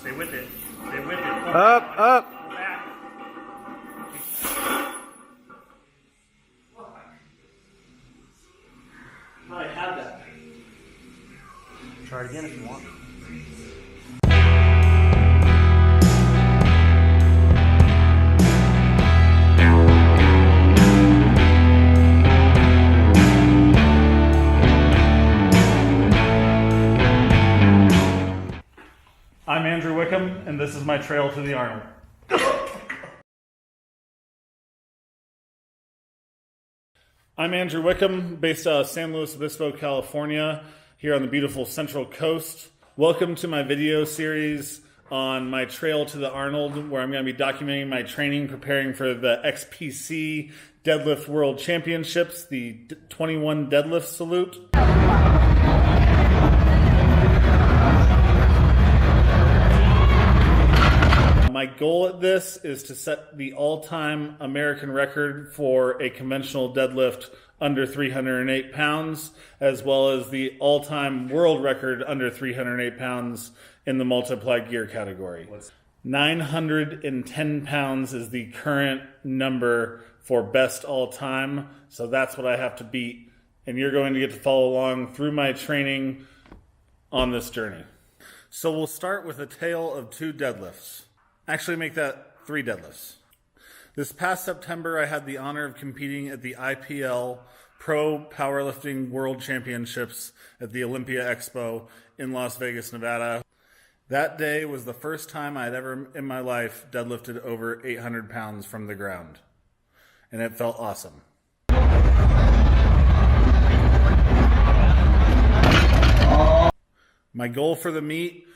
Stay with it. Stay with it. Up, up. Back. I have that. Try it again if you want. I'm Andrew Wickham, and this is my trail to the Arnold. I'm Andrew Wickham, based out of San Luis Obispo, California, here on the beautiful Central Coast. Welcome to my video series on my trail to the Arnold, where I'm going to be documenting my training preparing for the XPC Deadlift World Championships, the 21 deadlift salute. My goal at this is to set the all-time American record for a conventional deadlift under 308 pounds, as well as the all-time world record under 308 pounds in the multiplied gear category. 910 pounds is the current number for best all-time, so that's what I have to beat. And you're going to get to follow along through my training on this journey. So we'll start with a tale of two deadlifts. Actually, make that 3 deadlifts. This past September, I had the honor of competing at the IPL Pro Powerlifting World Championships at the Olympia Expo in Las Vegas, Nevada. That day was the first time I had ever in my life deadlifted over 800 pounds from the ground. And it felt awesome. My goal for the meet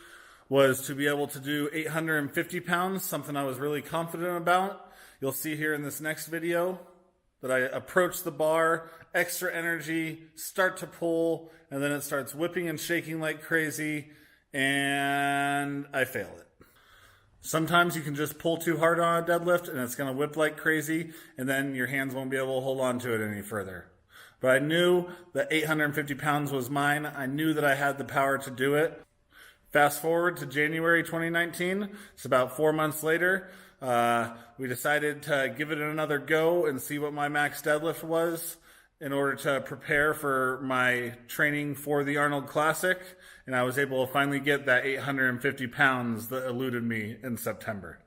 was to be able to do 850 pounds, something I was really confident about. You'll see here in this next video that I approach the bar, extra energy, start to pull, and then it starts whipping and shaking like crazy, and I fail it. Sometimes you can just pull too hard on a deadlift and it's gonna whip like crazy, and then your hands won't be able to hold on to it any further. But I knew that 850 pounds was mine. I knew that I had the power to do it. Fast forward to January 2019, it's about 4 months later, we decided to give it another go and see what my max deadlift was in order to prepare for my training for the Arnold Classic, and I was able to finally get that 850 pounds that eluded me in September.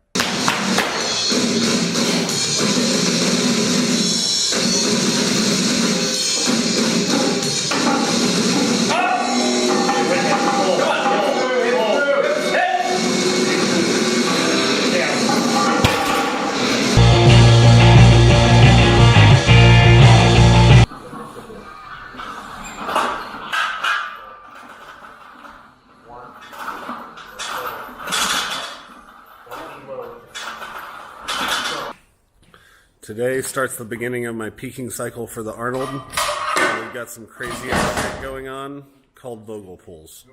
Today starts the beginning of my peaking cycle for the Arnold. We've got some crazy outfit going on called Vogelpulls.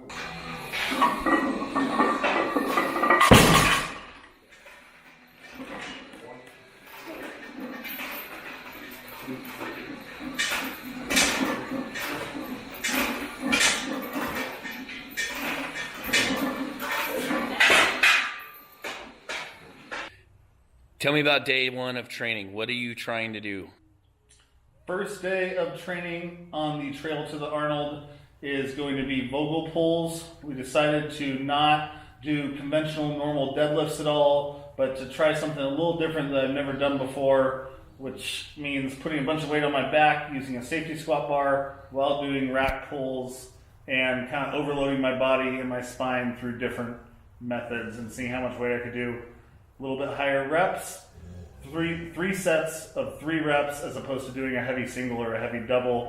Tell me about day one of training. What are you trying to do? First day of training on the trail to the Arnold is going to be Vogelpulls. We decided to not do conventional normal deadlifts at all, but to try something a little different that I've never done before, which means putting a bunch of weight on my back using a safety squat bar while doing rack pulls and kind of overloading my body and my spine through different methods and seeing how much weight I could do. A little bit higher reps, three sets of 3 reps as opposed to doing a heavy single or a heavy double.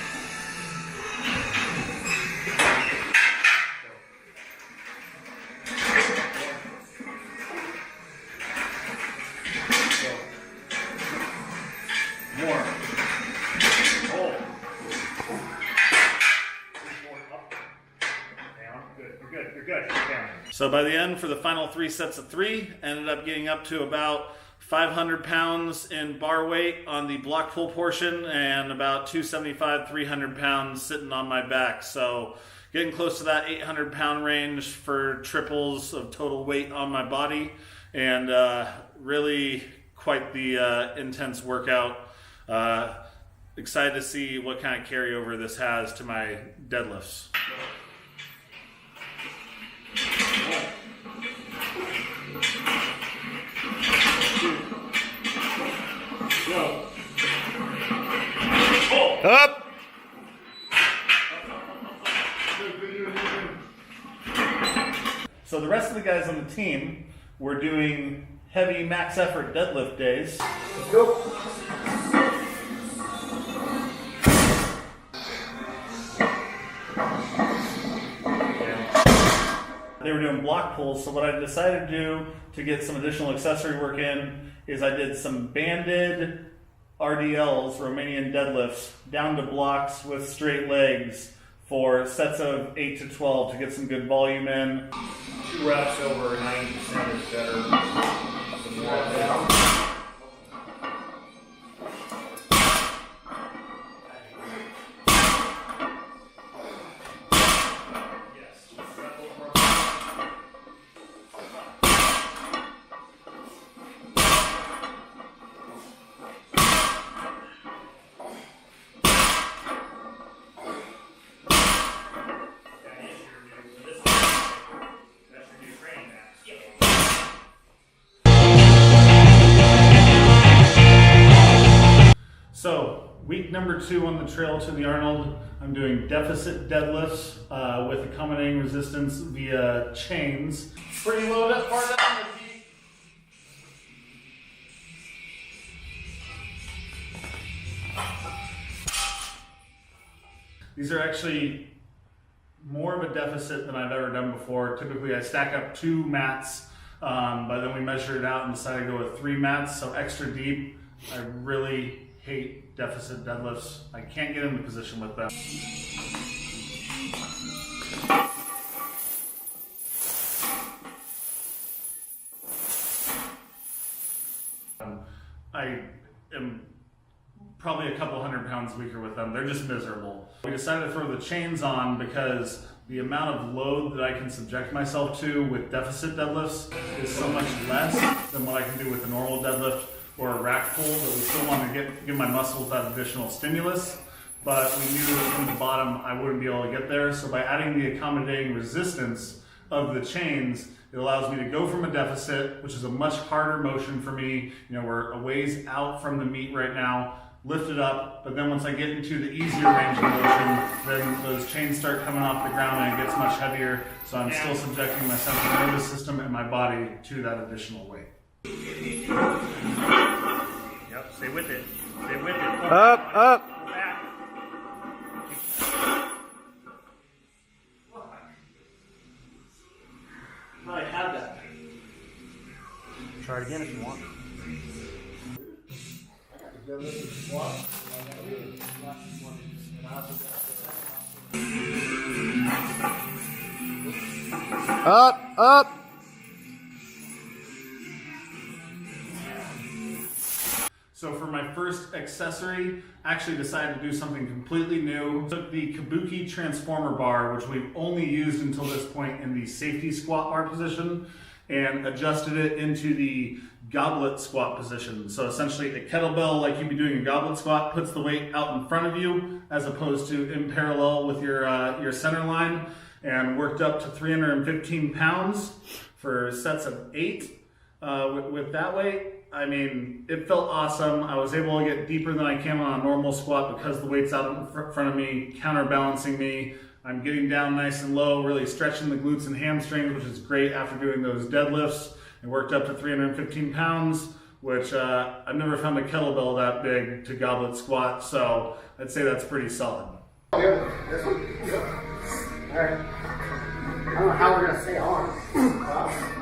More. Hold. Up. Down. Good. You're good. You're good. Down. So by the end, for the final 3 sets of 3, ended up getting up to about 500 pounds in bar weight on the block pull portion and about 275, 300 pounds sitting on my back. So getting close to that 800-pound range for triples of total weight on my body, and really quite the intense workout. Excited to see what kind of carryover this has to my deadlifts. Up. So the rest of the guys on the team were doing heavy max effort deadlift days. Let's go. They were doing block pulls, so what I decided to do to get some additional accessory work in is I did some banded RDLs, Romanian deadlifts, down to blocks with straight legs for sets of 8 to 12 to get some good volume in. 2 reps over 90% is better. Some more down. So, week number 2 on the trail to the Arnold, I'm doing deficit deadlifts with accommodating resistance via chains. Pretty low that far down the feet. These are actually more of a deficit than I've ever done before. Typically I stack up 2 mats, but then we measured it out and decided to go with 3 mats, so extra deep. I really hate deficit deadlifts. I can't get into position with them. I am probably a couple 100 pounds weaker with them. They're just miserable. We decided to throw the chains on because the amount of load that I can subject myself to with deficit deadlifts is so much less than what I can do with a normal deadlift or a rack pull, but we still want to give my muscles that additional stimulus. But we knew that from the bottom I wouldn't be able to get there. So by adding the accommodating resistance of the chains, it allows me to go from a deficit, which is a much harder motion for me. You know, we're a ways out from the meet right now, lift it up, but then once I get into the easier range of motion, then those chains start coming off the ground and it gets much heavier. So I'm still subjecting my central nervous system and my body to that additional weight. Yep, stay with it. Stay with it. Up, up. Back. I had that. Try it again if you want. Up, up. So for my first accessory, I actually decided to do something completely new. Took the Kabuki transformer bar, which we've only used until this point in the safety squat bar position, and adjusted it into the goblet squat position. So essentially a kettlebell, like you'd be doing a goblet squat, puts the weight out in front of you as opposed to in parallel with your center line, and worked up to 315 pounds for sets of 8 with that weight. I mean, it felt awesome. I was able to get deeper than I can on a normal squat because the weight's out in front of me, counterbalancing me. I'm getting down nice and low, really stretching the glutes and hamstrings, which is great after doing those deadlifts. It worked up to 315 pounds, which I've never found a kettlebell that big to goblet squat, so I'd say that's pretty solid. This one? All right. I don't know how we're going to stay on. I don't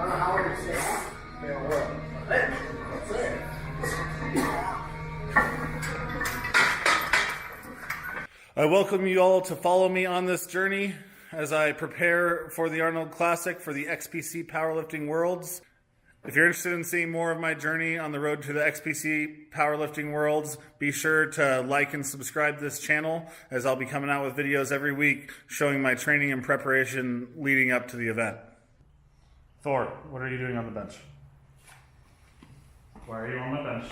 know how we're going to stay on. Yeah, well, that's it. I welcome you all to follow me on this journey as I prepare for the Arnold Classic for the XPC Powerlifting Worlds. If you're interested in seeing more of my journey on the road to the XPC Powerlifting Worlds, be sure to like and subscribe to this channel, as I'll be coming out with videos every week showing my training and preparation leading up to the event. Thor, what are you doing on the bench? Why are you on my bench?